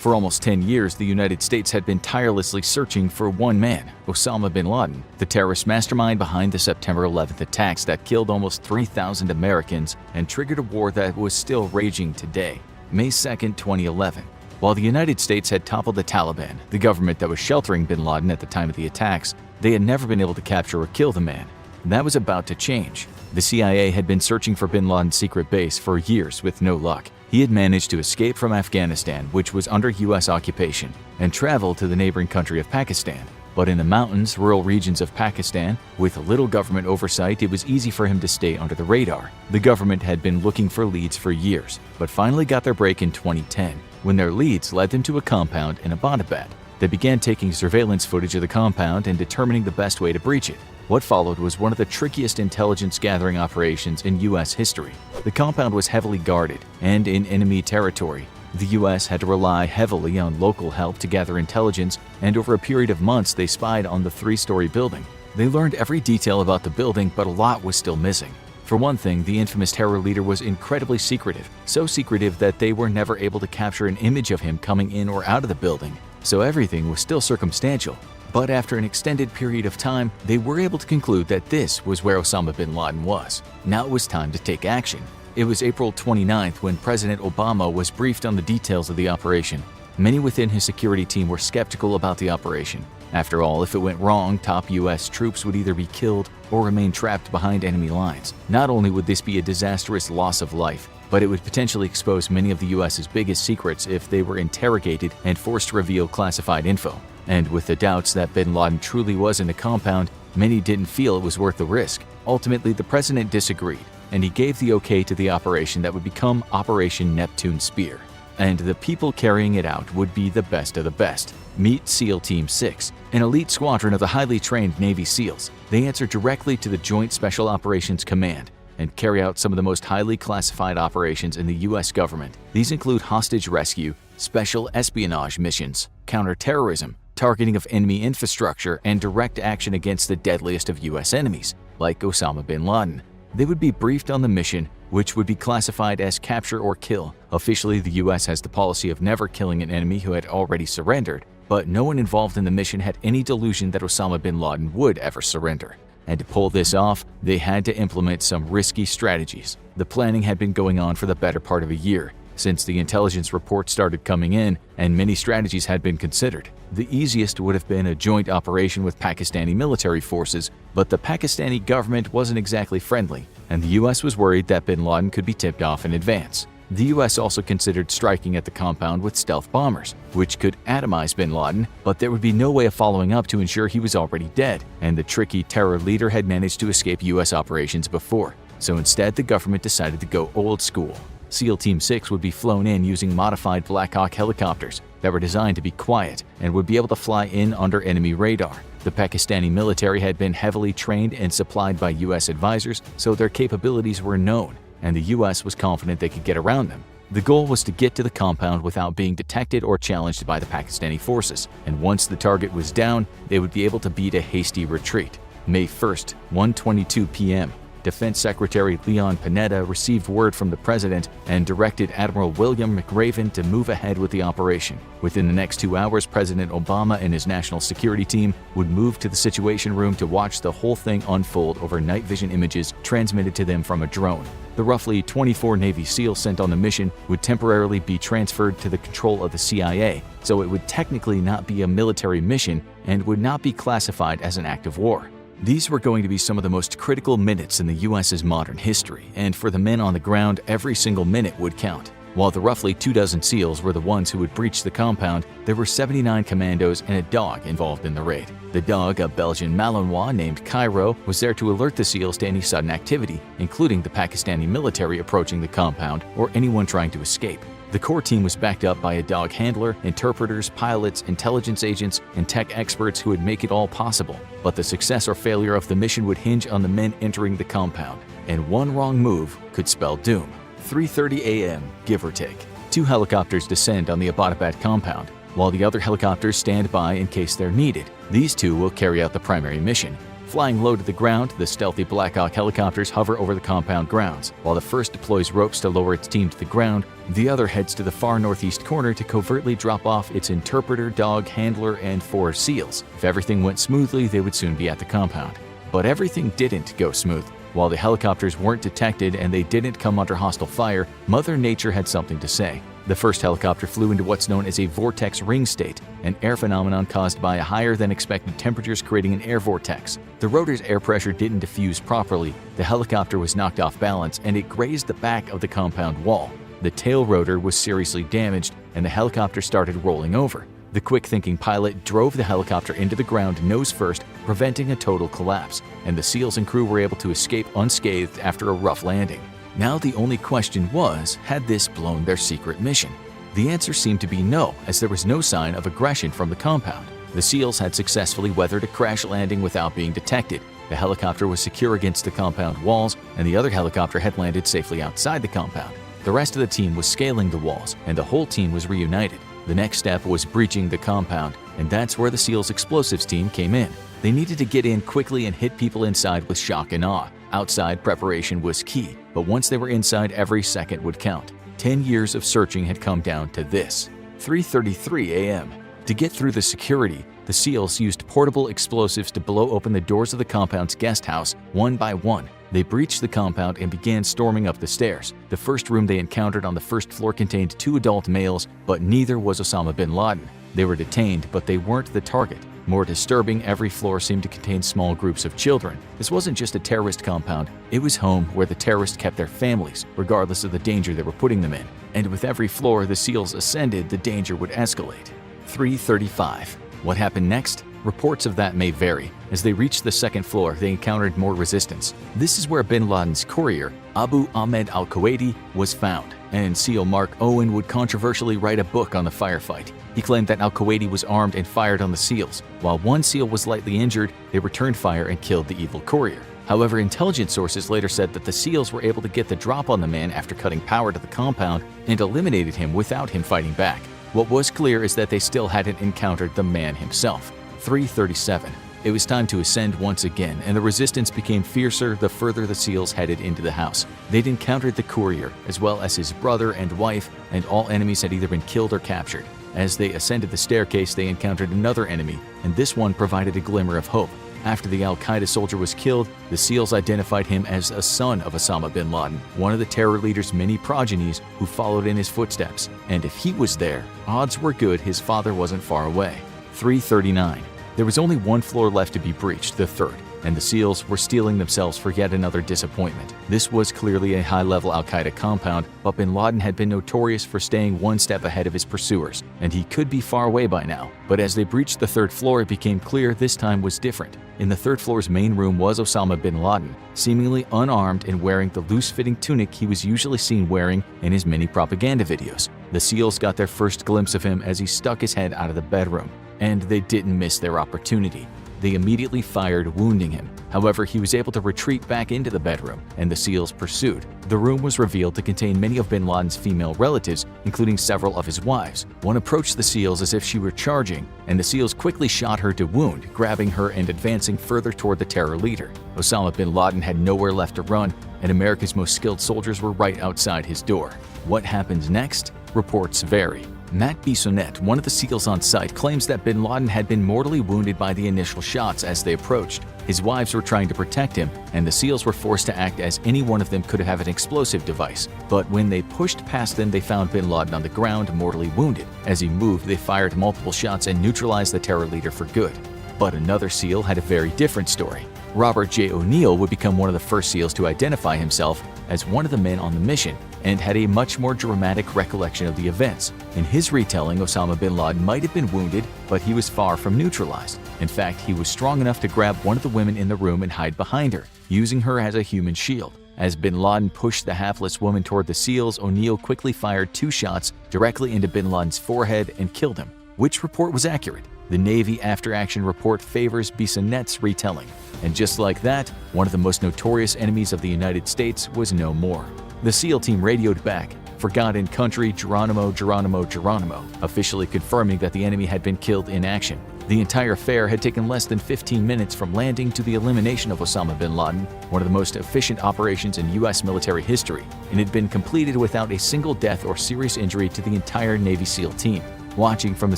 For almost 10 years, the United States had been tirelessly searching for one man, Osama bin Laden, the terrorist mastermind behind the September 11th attacks that killed almost 3,000 Americans and triggered a war that was still raging today. May 2, 2011. While the United States had toppled the Taliban, the government that was sheltering bin Laden at the time of the attacks, they had never been able to capture or kill the man. That was about to change. The CIA had been searching for bin Laden's secret base for years with no luck. He had managed to escape from Afghanistan, which was under U.S. occupation, and travel to the neighboring country of Pakistan. But in the mountains, rural regions of Pakistan, with little government oversight, it was easy for him to stay under the radar. The government had been looking for leads for years, but finally got their break in 2010, when their leads led them to a compound in Abbottabad. They began taking surveillance footage of the compound and determining the best way to breach it. What followed was one of the trickiest intelligence gathering operations in U.S. history. The compound was heavily guarded and in enemy territory. The U.S. had to rely heavily on local help to gather intelligence, and over a period of months they spied on the 3-story building. They learned every detail about the building, but a lot was still missing. For one thing, the infamous terror leader was incredibly secretive, so secretive that they were never able to capture an image of him coming in or out of the building, so everything was still circumstantial. But after an extended period of time, they were able to conclude that this was where Osama bin Laden was. Now it was time to take action. It was April 29th when President Obama was briefed on the details of the operation. Many within his security team were skeptical about the operation. After all, if it went wrong, top U.S. troops would either be killed or remain trapped behind enemy lines. Not only would this be a disastrous loss of life, but it would potentially expose many of the U.S.'s biggest secrets if they were interrogated and forced to reveal classified info. And with the doubts that bin Laden truly was in the compound, many didn't feel it was worth the risk. Ultimately, the president disagreed, and he gave the okay to the operation that would become Operation Neptune Spear. And the people carrying it out would be the best of the best. Meet SEAL Team 6, an elite squadron of the highly trained Navy SEALs. They answer directly to the Joint Special Operations Command and carry out some of the most highly classified operations in the U.S. government. These include hostage rescue, special espionage missions, counterterrorism, targeting of enemy infrastructure, and direct action against the deadliest of U.S. enemies, like Osama bin Laden. They would be briefed on the mission, which would be classified as capture or kill. Officially, the U.S. has the policy of never killing an enemy who had already surrendered, but no one involved in the mission had any delusion that Osama bin Laden would ever surrender. And to pull this off, they had to implement some risky strategies. The planning had been going on for the better part of a year, since the intelligence reports started coming in, and many strategies had been considered. The easiest would have been a joint operation with Pakistani military forces, but the Pakistani government wasn't exactly friendly, and the U.S. was worried that bin Laden could be tipped off in advance. The U.S. also considered striking at the compound with stealth bombers, which could atomize bin Laden, but there would be no way of following up to ensure he was already dead, and the tricky terror leader had managed to escape U.S. operations before. So instead, the government decided to go old school. SEAL Team 6 would be flown in using modified Black Hawk helicopters that were designed to be quiet and would be able to fly in under enemy radar. The Pakistani military had been heavily trained and supplied by U.S. advisors, so their capabilities were known, and the U.S. was confident they could get around them. The goal was to get to the compound without being detected or challenged by the Pakistani forces, and once the target was down, they would be able to beat a hasty retreat. May 1st, 1:22 p.m. Defense Secretary Leon Panetta received word from the president and directed Admiral William McRaven to move ahead with the operation. Within the next 2 hours, President Obama and his national security team would move to the Situation Room to watch the whole thing unfold over night vision images transmitted to them from a drone. The roughly 24 Navy SEALs sent on the mission would temporarily be transferred to the control of the CIA, so it would technically not be a military mission and would not be classified as an act of war. These were going to be some of the most critical minutes in the U.S.'s modern history, and for the men on the ground, every single minute would count. While the roughly 24 SEALs were the ones who would breach the compound, there were 79 commandos and a dog involved in the raid. The dog, a Belgian Malinois named Cairo, was there to alert the SEALs to any sudden activity, including the Pakistani military approaching the compound or anyone trying to escape. The core team was backed up by a dog handler, interpreters, pilots, intelligence agents, and tech experts who would make it all possible. But the success or failure of the mission would hinge on the men entering the compound, and one wrong move could spell doom. 3:30 a.m., give or take. 2 helicopters descend on the Abbottabad compound, while the other helicopters stand by in case they're needed. These 2 will carry out the primary mission. Flying low to the ground, the stealthy Black Hawk helicopters hover over the compound grounds. While the first deploys ropes to lower its team to the ground, the other heads to the far northeast corner to covertly drop off its interpreter, dog, handler, and 4 SEALs. If everything went smoothly, they would soon be at the compound. But everything didn't go smooth. While the helicopters weren't detected and they didn't come under hostile fire, Mother Nature had something to say. The first helicopter flew into what's known as a vortex ring state, an air phenomenon caused by higher than expected temperatures creating an air vortex. The rotor's air pressure didn't diffuse properly, the helicopter was knocked off balance, and it grazed the back of the compound wall. The tail rotor was seriously damaged, and the helicopter started rolling over. The quick-thinking pilot drove the helicopter into the ground nose first, preventing a total collapse, and the SEALs and crew were able to escape unscathed after a rough landing. Now the only question was, had this blown their secret mission? The answer seemed to be no, as there was no sign of aggression from the compound. The SEALs had successfully weathered a crash landing without being detected. The helicopter was secure against the compound walls, and the other helicopter had landed safely outside the compound. The rest of the team was scaling the walls, and the whole team was reunited. The next step was breaching the compound, and that's where the SEALs explosives team came in. They needed to get in quickly and hit people inside with shock and awe. Outside preparation was key, but once they were inside, every second would count. 10 years of searching had come down to this. 3:33 a.m. To get through the security, the SEALs used portable explosives to blow open the doors of the compound's guest house one by one. They breached the compound and began storming up the stairs. The first room they encountered on the first floor contained 2 adult males, but neither was Osama bin Laden. They were detained, but they weren't the target. More disturbing, every floor seemed to contain small groups of children. This wasn't just a terrorist compound, it was home where the terrorists kept their families, regardless of the danger they were putting them in. And with every floor the SEALs ascended, the danger would escalate. 3:35. What happened next? Reports of that may vary. As they reached the second floor, they encountered more resistance. This is where bin Laden's courier, Abu Ahmed al-Kuwaiti, was found, and SEAL Mark Owen would controversially write a book on the firefight. He claimed that al-Kuwaiti was armed and fired on the SEALs. While one SEAL was lightly injured, they returned fire and killed the evil courier. However, intelligence sources later said that the SEALs were able to get the drop on the man after cutting power to the compound and eliminated him without him fighting back. What was clear is that they still hadn't encountered the man himself. 3:37. It was time to ascend once again, and the resistance became fiercer the further the SEALs headed into the house. They'd encountered the courier, as well as his brother and wife, and all enemies had either been killed or captured. As they ascended the staircase, they encountered another enemy, and this one provided a glimmer of hope. After the al-Qaeda soldier was killed, the SEALs identified him as a son of Osama bin Laden, one of the terror leader's many progenies who followed in his footsteps. And if he was there, odds were good his father wasn't far away. 3:39. There was only one floor left to be breached, the third, and the SEALs were steeling themselves for yet another disappointment. This was clearly a high-level al-Qaeda compound, but bin Laden had been notorious for staying one step ahead of his pursuers, and he could be far away by now. But as they breached the third floor, it became clear this time was different. In the third floor's main room was Osama bin Laden, seemingly unarmed and wearing the loose-fitting tunic he was usually seen wearing in his many propaganda videos. The SEALs got their first glimpse of him as he stuck his head out of the bedroom, and they didn't miss their opportunity. They immediately fired, wounding him. However, he was able to retreat back into the bedroom, and the SEALs pursued. The room was revealed to contain many of bin Laden's female relatives, including several of his wives. One approached the SEALs as if she were charging, and the SEALs quickly shot her to wound, grabbing her and advancing further toward the terror leader. Osama bin Laden had nowhere left to run, and America's most skilled soldiers were right outside his door. What happens next? Reports vary. Matt Bissonnette, one of the SEALs on site, claims that bin Laden had been mortally wounded by the initial shots as they approached. His wives were trying to protect him, and the SEALs were forced to act as any one of them could have an explosive device. But when they pushed past them, they found bin Laden on the ground, mortally wounded. As he moved, they fired multiple shots and neutralized the terror leader for good. But another SEAL had a very different story. Robert J. O'Neill would become one of the first SEALs to identify himself as one of the men on the mission, and had a much more dramatic recollection of the events. In his retelling, Osama bin Laden might have been wounded, but he was far from neutralized. In fact, he was strong enough to grab one of the women in the room and hide behind her, using her as a human shield. As bin Laden pushed the hapless woman toward the SEALs, O'Neill quickly fired 2 shots directly into bin Laden's forehead and killed him. Which report was accurate? The Navy after-action report favors Bissonnette's retelling. And just like that, one of the most notorious enemies of the United States was no more. The SEAL team radioed back, Forgotten Country, Geronimo, Geronimo, Geronimo, officially confirming that the enemy had been killed in action. The entire affair had taken less than 15 minutes from landing to the elimination of Osama bin Laden, one of the most efficient operations in U.S. military history, and had been completed without a single death or serious injury to the entire Navy SEAL team. Watching from the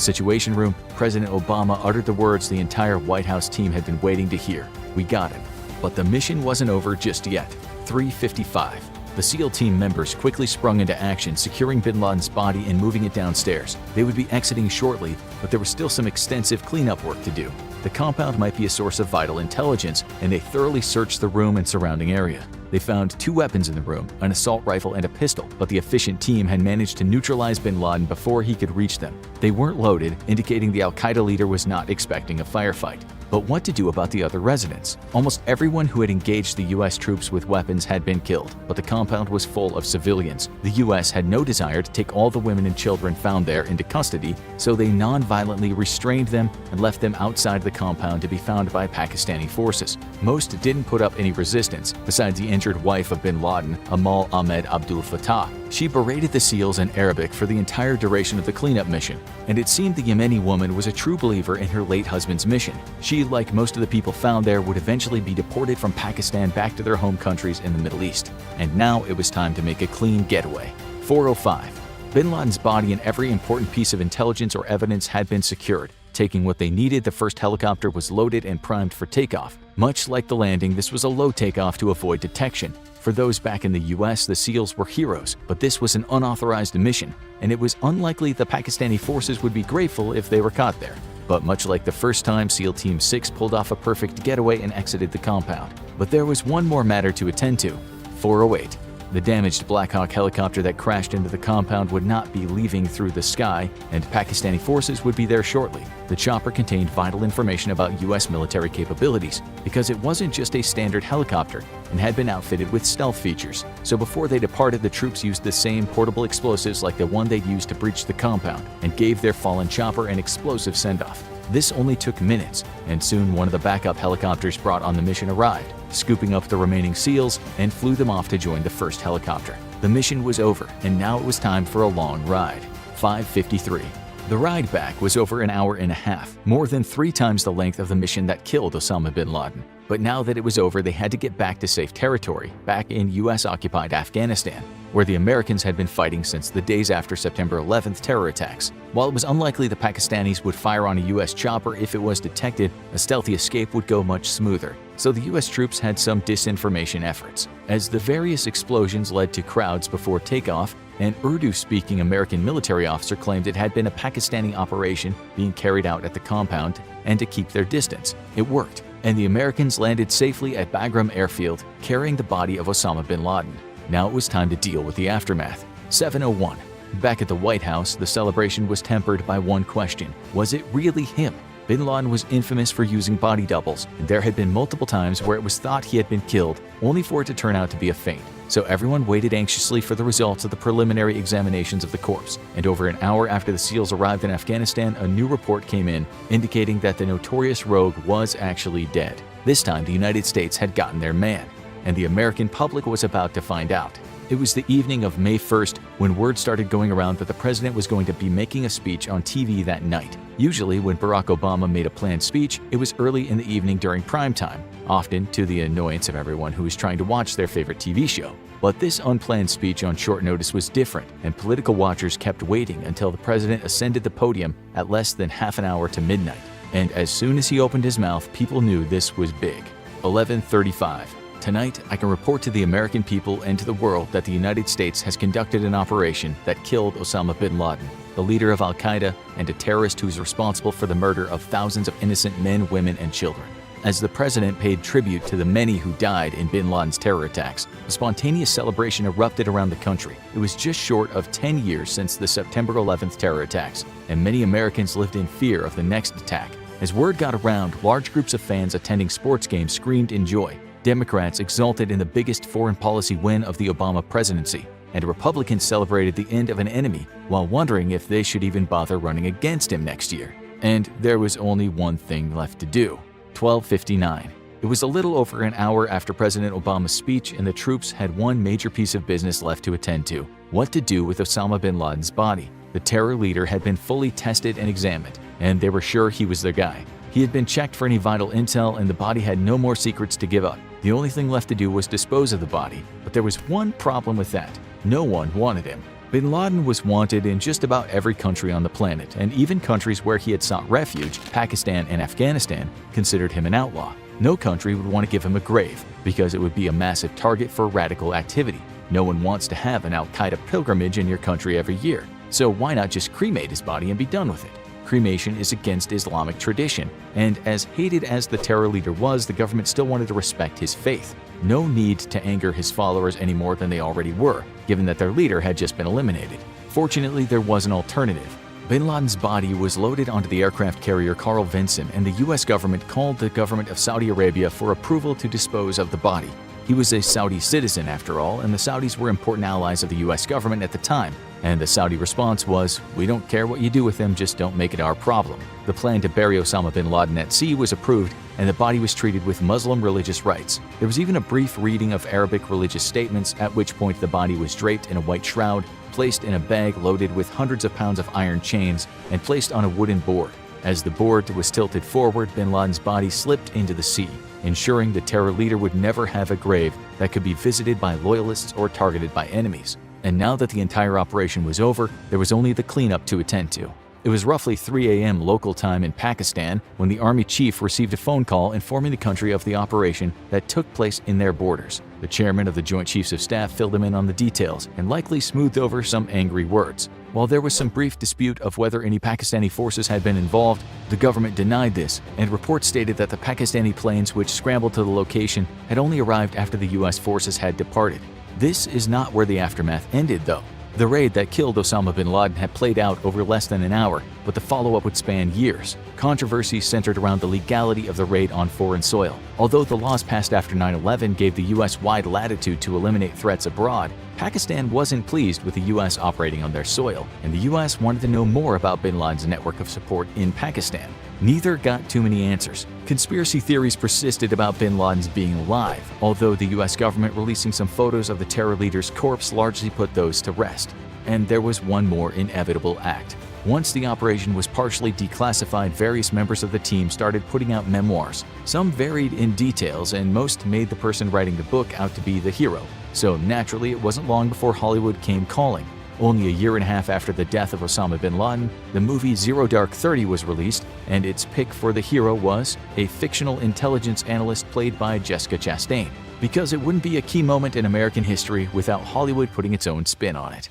Situation Room, President Obama uttered the words the entire White House team had been waiting to hear: "We got him." But the mission wasn't over just yet. 3:55. The SEAL team members quickly sprung into action, securing bin Laden's body and moving it downstairs. They would be exiting shortly, but there was still some extensive cleanup work to do. The compound might be a source of vital intelligence, and they thoroughly searched the room and surrounding area. They found 2 weapons in the room, an assault rifle and a pistol, but the efficient team had managed to neutralize bin Laden before he could reach them. They weren't loaded, indicating the al-Qaeda leader was not expecting a firefight. But what to do about the other residents? Almost everyone who had engaged the U.S. troops with weapons had been killed, but the compound was full of civilians. The U.S. had no desire to take all the women and children found there into custody, so they non-violently restrained them and left them outside the compound to be found by Pakistani forces. Most didn't put up any resistance, besides the injured wife of bin Laden, Amal Ahmed Abdul Fattah. She berated the SEALs in Arabic for the entire duration of the cleanup mission, and it seemed the Yemeni woman was a true believer in her late husband's mission. She, like most of the people found there, would eventually be deported from Pakistan back to their home countries in the Middle East. And now it was time to make a clean getaway. 4:05. Bin Laden's body and every important piece of intelligence or evidence had been secured. Taking what they needed, the first helicopter was loaded and primed for takeoff. Much like the landing, this was a low takeoff to avoid detection. For those back in the US, the SEALs were heroes, but this was an unauthorized mission, and it was unlikely the Pakistani forces would be grateful if they were caught there. But much like the first time, SEAL Team 6 pulled off a perfect getaway and exited the compound. But there was one more matter to attend to. 4:08. The damaged Black Hawk helicopter that crashed into the compound would not be leaving through the sky, and Pakistani forces would be there shortly. The chopper contained vital information about U.S. military capabilities, because it wasn't just a standard helicopter and had been outfitted with stealth features. So before they departed, the troops used the same portable explosives like the one they'd used to breach the compound, and gave their fallen chopper an explosive send-off. This only took minutes, and soon one of the backup helicopters brought on the mission arrived, scooping up the remaining SEALs and flew them off to join the first helicopter. The mission was over, and now it was time for a long ride. 5:53. The ride back was over an hour and a half, more than 3 times the length of the mission that killed Osama bin Laden. But now that it was over, they had to get back to safe territory, back in US-occupied Afghanistan, where the Americans had been fighting since the days after September 11th terror attacks. While it was unlikely the Pakistanis would fire on a US chopper if it was detected, a stealthy escape would go much smoother. So the US troops had some disinformation efforts. As the various explosions led to crowds before takeoff, an Urdu-speaking American military officer claimed it had been a Pakistani operation being carried out at the compound and to keep their distance. It worked, and the Americans landed safely at Bagram Airfield, carrying the body of Osama bin Laden. Now it was time to deal with the aftermath. 7:01. Back at the White House, the celebration was tempered by one question: was it really him? Bin Laden was infamous for using body doubles, and there had been multiple times where it was thought he had been killed, only for it to turn out to be a feint. So everyone waited anxiously for the results of the preliminary examinations of the corpse, and over an hour after the SEALs arrived in Afghanistan, a new report came in indicating that the notorious rogue was actually dead. This time, the United States had gotten their man, and the American public was about to find out. It was the evening of May 1st when word started going around that the president was going to be making a speech on TV that night. Usually, when Barack Obama made a planned speech, it was early in the evening during prime time, often to the annoyance of everyone who was trying to watch their favorite TV show. But this unplanned speech on short notice was different, and political watchers kept waiting until the president ascended the podium at less than half an hour to midnight. And as soon as he opened his mouth, people knew this was big. 11:35. Tonight, I can report to the American people and to the world that the United States has conducted an operation that killed Osama bin Laden, the leader of al-Qaeda and a terrorist who is responsible for the murder of thousands of innocent men, women, and children. As the president paid tribute to the many who died in bin Laden's terror attacks, a spontaneous celebration erupted around the country. It was just short of 10 years since the September 11th terror attacks, and many Americans lived in fear of the next attack. As word got around, large groups of fans attending sports games screamed in joy. Democrats exulted in the biggest foreign policy win of the Obama presidency, and Republicans celebrated the end of an enemy while wondering if they should even bother running against him next year. And there was only one thing left to do. 12:59. It was a little over an hour after President Obama's speech, and the troops had one major piece of business left to attend to: what to do with Osama bin Laden's body. The terror leader had been fully tested and examined, and they were sure he was their guy. He had been checked for any vital intel, and the body had no more secrets to give up. The only thing left to do was dispose of the body, but there was one problem with that: no one wanted him. Bin Laden was wanted in just about every country on the planet, and even countries where he had sought refuge, Pakistan and Afghanistan, considered him an outlaw. No country would want to give him a grave, because it would be a massive target for radical activity. No one wants to have an Al-Qaeda pilgrimage in your country every year, so why not just cremate his body and be done with it? Cremation is against Islamic tradition, and as hated as the terror leader was, the government still wanted to respect his faith. No need to anger his followers any more than they already were, given that their leader had just been eliminated. Fortunately, there was an alternative. Bin Laden's body was loaded onto the aircraft carrier Carl Vinson, and the U.S. government called the government of Saudi Arabia for approval to dispose of the body. He was a Saudi citizen after all, and the Saudis were important allies of the U.S. government at the time. And the Saudi response was, "We don't care what you do with him, just don't make it our problem." The plan to bury Osama bin Laden at sea was approved, and the body was treated with Muslim religious rites. There was even a brief reading of Arabic religious statements, at which point the body was draped in a white shroud, placed in a bag loaded with hundreds of pounds of iron chains, and placed on a wooden board. As the board was tilted forward, bin Laden's body slipped into the sea, ensuring the terror leader would never have a grave that could be visited by loyalists or targeted by enemies. And now that the entire operation was over, there was only the cleanup to attend to. It was roughly 3 a.m. local time in Pakistan when the army chief received a phone call informing the country of the operation that took place in their borders. The chairman of the Joint Chiefs of Staff filled him in on the details and likely smoothed over some angry words. While there was some brief dispute of whether any Pakistani forces had been involved, the government denied this, and reports stated that the Pakistani planes which scrambled to the location had only arrived after the U.S. forces had departed. This is not where the aftermath ended, though. The raid that killed Osama bin Laden had played out over less than an hour, but the follow-up would span years. Controversy centered around the legality of the raid on foreign soil. Although the laws passed after 9/11 gave the U.S. wide latitude to eliminate threats abroad, Pakistan wasn't pleased with the U.S. operating on their soil, and the U.S. wanted to know more about bin Laden's network of support in Pakistan. Neither got too many answers. Conspiracy theories persisted about bin Laden's being alive, although the U.S. government releasing some photos of the terror leader's corpse largely put those to rest. And there was one more inevitable act. Once the operation was partially declassified, various members of the team started putting out memoirs. Some varied in details, and most made the person writing the book out to be the hero. So naturally, it wasn't long before Hollywood came calling. Only a year and a half after the death of Osama bin Laden, the movie Zero Dark 30 was released, and its pick for the hero was a fictional intelligence analyst played by Jessica Chastain, because it wouldn't be a key moment in American history without Hollywood putting its own spin on it.